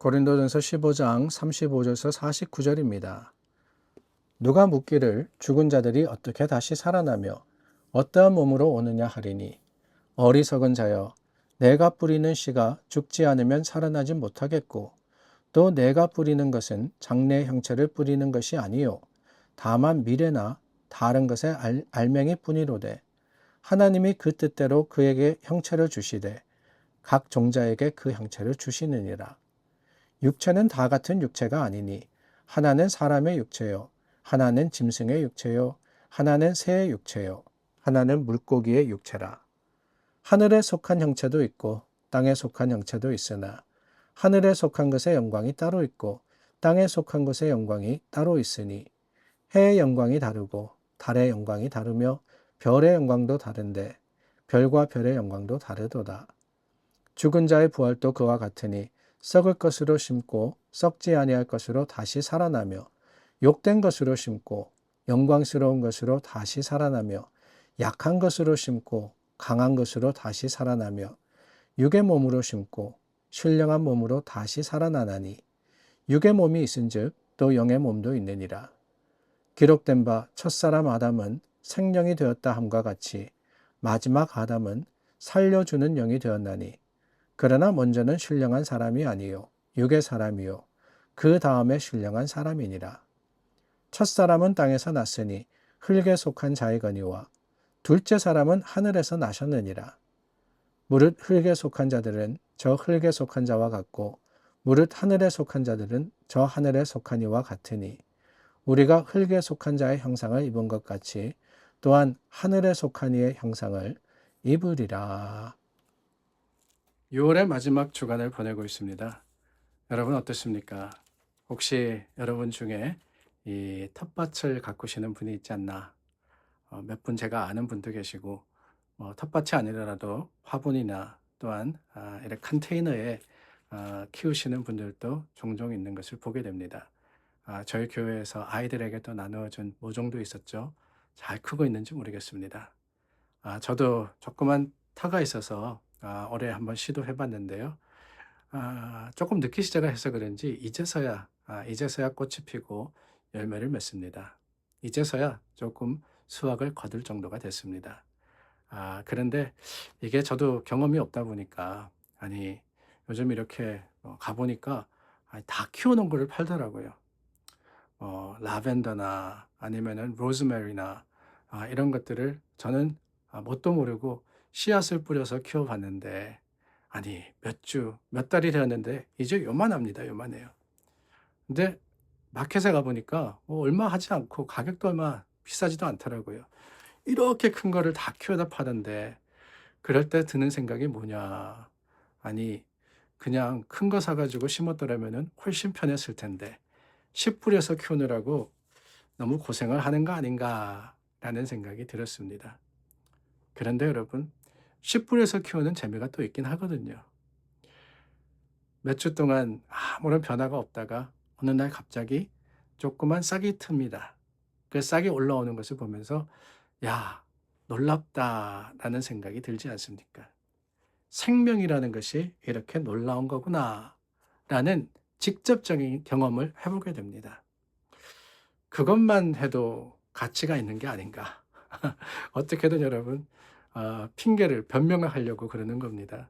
고린도전서 15장 35절에서 49절입니다. 누가 묻기를 죽은 자들이 어떻게 다시 살아나며 어떠한 몸으로 오느냐 하리니 어리석은 자여 내가 뿌리는 씨가 죽지 않으면 살아나지 못하겠고 또 내가 뿌리는 것은 장래의 형체를 뿌리는 것이 아니요 다만 미래나 다른 것의 알맹이 뿐이로되 하나님이 그 뜻대로 그에게 형체를 주시되 각 종자에게 그 형체를 주시느니라. 육체는 다 같은 육체가 아니니 하나는 사람의 육체요 하나는 짐승의 육체요 하나는 새의 육체요 하나는 물고기의 육체라. 하늘에 속한 형체도 있고 땅에 속한 형체도 있으나 하늘에 속한 것의 영광이 따로 있고 땅에 속한 것의 영광이 따로 있으니 해의 영광이 다르고 달의 영광이 다르며 별의 영광도 다른데 별과 별의 영광도 다르도다. 죽은 자의 부활도 그와 같으니 썩을 것으로 심고 썩지 아니할 것으로 다시 살아나며 욕된 것으로 심고 영광스러운 것으로 다시 살아나며 약한 것으로 심고 강한 것으로 다시 살아나며 육의 몸으로 심고 신령한 몸으로 다시 살아나나니 육의 몸이 있은즉 또 영의 몸도 있느니라. 기록된 바 첫사람 아담은 생령이 되었다 함과 같이 마지막 아담은 살려주는 영이 되었나니 그러나 먼저는 신령한 사람이 아니요 육의 사람이요 그 다음에 신령한 사람이니라. 첫사람은 땅에서 났으니 흙에 속한 자이거니와 둘째 사람은 하늘에서 나셨느니라. 무릇 흙에 속한 자들은 저 흙에 속한 자와 같고 무릇 하늘에 속한 자들은 저 하늘에 속한 이와 같으니 우리가 흙에 속한 자의 형상을 입은 것 같이 또한 하늘에 속한 이의 형상을 입으리라. 6월의 마지막 주간을 보내고 있습니다. 여러분 어떻습니까? 혹시 여러분 중에 이 텃밭을 가꾸시는 분이 있지 않나? 몇 분 제가 아는 분도 계시고 텃밭이 아니더라도 화분이나 또한 이렇게 컨테이너에 키우시는 분들도 종종 있는 것을 보게 됩니다. 저희 교회에서 아이들에게 또 나누어준 모종도 있었죠. 잘 크고 있는지 모르겠습니다. 저도 조그만 터가 있어서 올해 한번 시도해 봤는데요. 조금 늦게 시작을 해서 그런지 이제서야 꽃이 피고 열매를 맺습니다. 이제서야 조금 수확을 거둘 정도가 됐습니다. 그런데 이게 저도 경험이 없다 보니까 요즘 이렇게 가보니까 다 키워놓은 거를 팔더라고요. 라벤더나 아니면은 로즈메리나 이런 것들을 저는 뭣도 모르고 씨앗을 뿌려서 키워봤는데 몇 달이 되었는데 이제 요만합니다. 요만해요. 근데 마켓에 가보니까 얼마 하지 않고 가격도 얼마 비싸지도 않더라고요. 이렇게 큰 거를 다 키워다 파는데 그럴 때 드는 생각이 뭐냐. 아니 그냥 큰 거 사가지고 심었더라면은 훨씬 편했을 텐데 씨 뿌려서 키우느라고 너무 고생을 하는 거 아닌가라는 생각이 들었습니다. 그런데 여러분, 씨 뿌려서 키우는 재미가 또 있긴 하거든요. 몇 주 동안 아무런 변화가 없다가 어느 날 갑자기 조그만 싹이 틉니다. 그 싹이 올라오는 것을 보면서 야, 놀랍다라는 생각이 들지 않습니까? 생명이라는 것이 이렇게 놀라운 거구나라는 직접적인 경험을 해보게 됩니다. 그것만 해도 가치가 있는 게 아닌가. 어떻게든 여러분 핑계를 변명을 하려고 그러는 겁니다.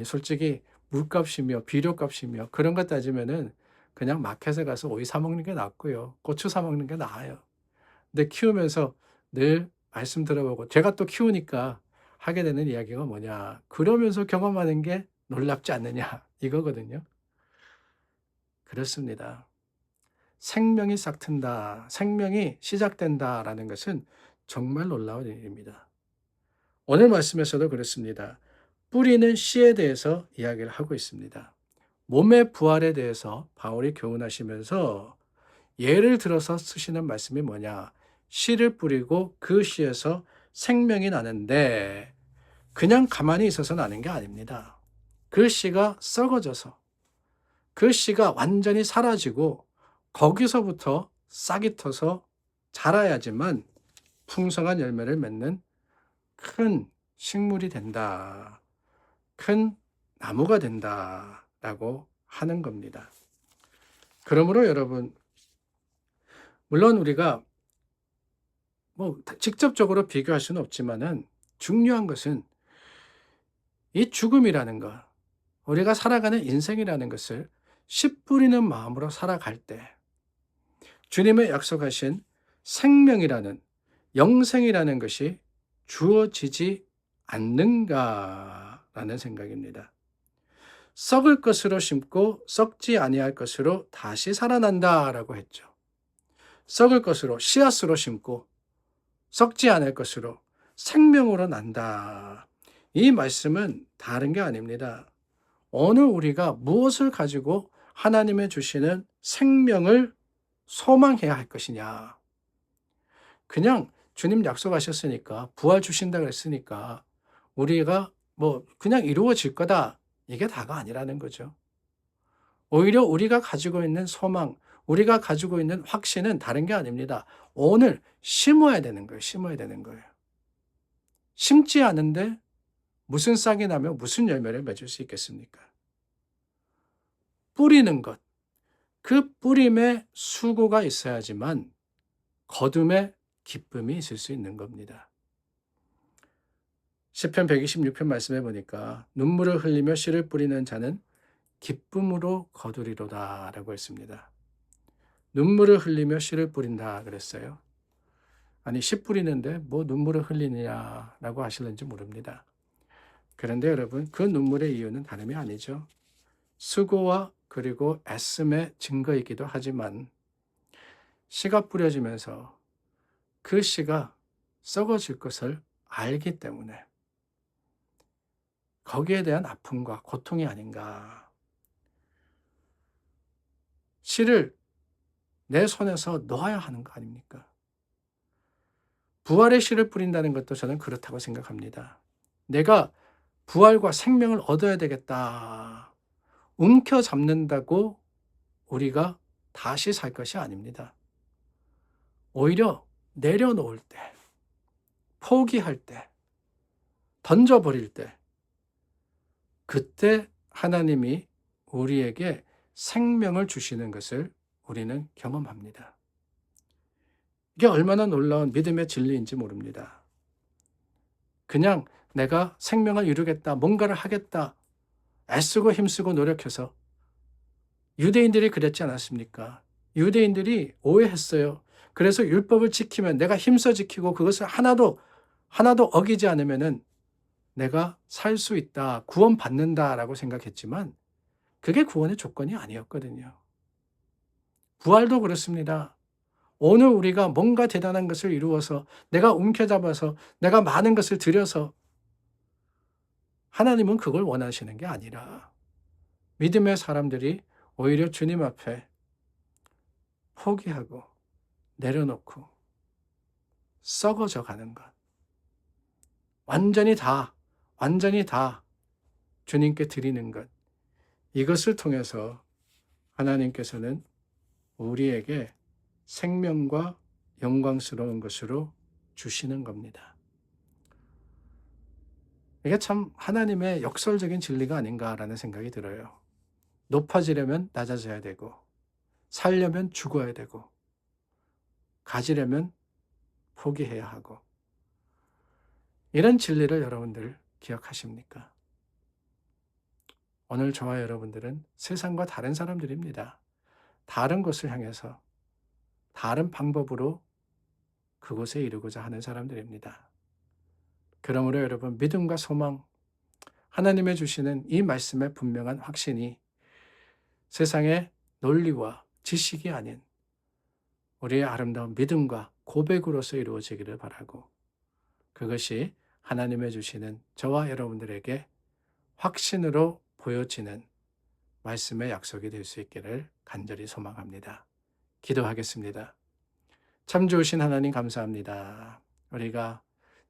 솔직히 물값이며 비료값이며 그런 것 따지면은 그냥 마켓에 가서 오이 사 먹는 게 낫고요. 고추 사 먹는 게 나아요. 근데 키우면서 늘 말씀 들어보고 제가 또 키우니까 하게 되는 이야기가 뭐냐. 그러면서 경험하는 게 놀랍지 않느냐 이거거든요. 그렇습니다. 생명이 싹튼다, 생명이 시작된다라는 것은 정말 놀라운 일입니다. 오늘 말씀에서도 그렇습니다. 뿌리는 씨에 대해서 이야기를 하고 있습니다. 몸의 부활에 대해서 바울이 교훈하시면서 예를 들어서 쓰시는 말씀이 뭐냐? 씨를 뿌리고 그 씨에서 생명이 나는데 그냥 가만히 있어서 나는 게 아닙니다. 그 씨가 썩어져서 그 씨가 완전히 사라지고 거기서부터 싹이 터서 자라야지만 풍성한 열매를 맺는 큰 식물이 된다. 큰 나무가 된다라고 하는 겁니다. 그러므로 여러분, 물론 우리가 직접적으로 비교할 수는 없지만은 중요한 것은 이 죽음이라는 것, 우리가 살아가는 인생이라는 것을 씨 뿌리는 마음으로 살아갈 때 주님의 약속하신 생명이라는, 영생이라는 것이 주어지지 않는가라는 생각입니다. 썩을 것으로 심고 썩지 아니할 것으로 다시 살아난다라고 했죠. 썩을 것으로, 씨앗으로 심고 썩지 않을 것으로 생명으로 난다. 이 말씀은 다른 게 아닙니다. 오늘 우리가 무엇을 가지고 하나님의 주시는 생명을 소망해야 할 것이냐. 그냥 주님 약속하셨으니까, 부활 주신다 그랬으니까 우리가 그냥 이루어질 거다, 이게 다가 아니라는 거죠. 오히려 우리가 가지고 있는 소망, 우리가 가지고 있는 확신은 다른 게 아닙니다. 오늘 심어야 되는 거예요. 심어야 되는 거예요. 심지 않은데 무슨 싹이 나며 무슨 열매를 맺을 수 있겠습니까? 뿌리는 것, 그 뿌림에 수고가 있어야지만 거둠에 기쁨이 있을 수 있는 겁니다. 시편 126편 말씀해 보니까 눈물을 흘리며 씨를 뿌리는 자는 기쁨으로 거두리로다 라고 했습니다. 눈물을 흘리며 씨를 뿌린다 그랬어요. 아니, 씨 뿌리는데 뭐 눈물을 흘리느냐라고 하실는지 모릅니다. 그런데 여러분, 그 눈물의 이유는 다름이 아니죠. 수고와 그리고 애씀의 증거이기도 하지만 씨가 뿌려지면서 그 씨가 썩어질 것을 알기 때문에 거기에 대한 아픔과 고통이 아닌가. 씨를 내 손에서 놓아야 하는 거 아닙니까? 부활의 씨를 뿌린다는 것도 저는 그렇다고 생각합니다. 내가 부활과 생명을 얻어야 되겠다. 움켜잡는다고 우리가 다시 살 것이 아닙니다. 오히려 내려놓을 때, 포기할 때, 던져버릴 때, 그때 하나님이 우리에게 생명을 주시는 것을 우리는 경험합니다. 이게 얼마나 놀라운 믿음의 진리인지 모릅니다. 그냥 내가 생명을 이루겠다, 뭔가를 하겠다, 애쓰고 힘쓰고 노력해서 유대인들이 그랬지 않았습니까? 유대인들이 오해했어요. 그래서 율법을 지키면 내가 힘써 지키고 그것을 하나도 어기지 않으면은 내가 살 수 있다, 구원받는다라고 생각했지만 그게 구원의 조건이 아니었거든요. 부활도 그렇습니다. 오늘 우리가 뭔가 대단한 것을 이루어서 내가 움켜잡아서 내가 많은 것을 들여서 하나님은 그걸 원하시는 게 아니라 믿음의 사람들이 오히려 주님 앞에 포기하고 내려놓고 썩어져 가는 것. 완전히 다 주님께 드리는 것. 이것을 통해서 하나님께서는 우리에게 생명과 영광스러운 것으로 주시는 겁니다. 이게 참 하나님의 역설적인 진리가 아닌가라는 생각이 들어요. 높아지려면 낮아져야 되고, 살려면 죽어야 되고, 가지려면 포기해야 하고, 이런 진리를 여러분들 기억하십니까? 오늘 저와 여러분들은 세상과 다른 사람들입니다. 다른 곳을 향해서 다른 방법으로 그곳에 이르고자 하는 사람들입니다. 그러므로 여러분, 믿음과 소망, 하나님의 주시는 이 말씀의 분명한 확신이 세상의 논리와 지식이 아닌 우리의 아름다운 믿음과 고백으로서 이루어지기를 바라고, 그것이 하나님의 주시는 저와 여러분들에게 확신으로 보여지는 말씀의 약속이 될 수 있기를 간절히 소망합니다. 기도하겠습니다. 참 좋으신 하나님 감사합니다. 우리가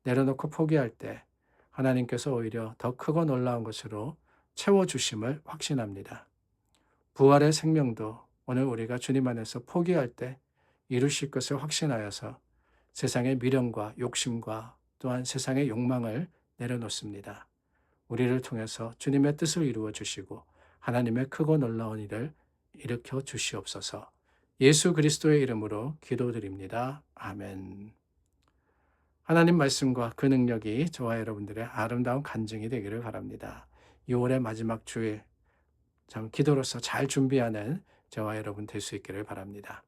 내려놓고 포기할 때 하나님께서 오히려 더 크고 놀라운 것으로 채워주심을 확신합니다. 부활의 생명도 오늘 우리가 주님 안에서 포기할 때 이루실 것을 확신하여서 세상의 미련과 욕심과 또한 세상의 욕망을 내려놓습니다. 우리를 통해서 주님의 뜻을 이루어 주시고 하나님의 크고 놀라운 일을 일으켜 주시옵소서. 예수 그리스도의 이름으로 기도드립니다. 아멘. 하나님 말씀과 그 능력이 저와 여러분들의 아름다운 간증이 되기를 바랍니다. 6월의 마지막 주에 참 기도로서 잘 준비하는 저와 여러분 될 수 있기를 바랍니다.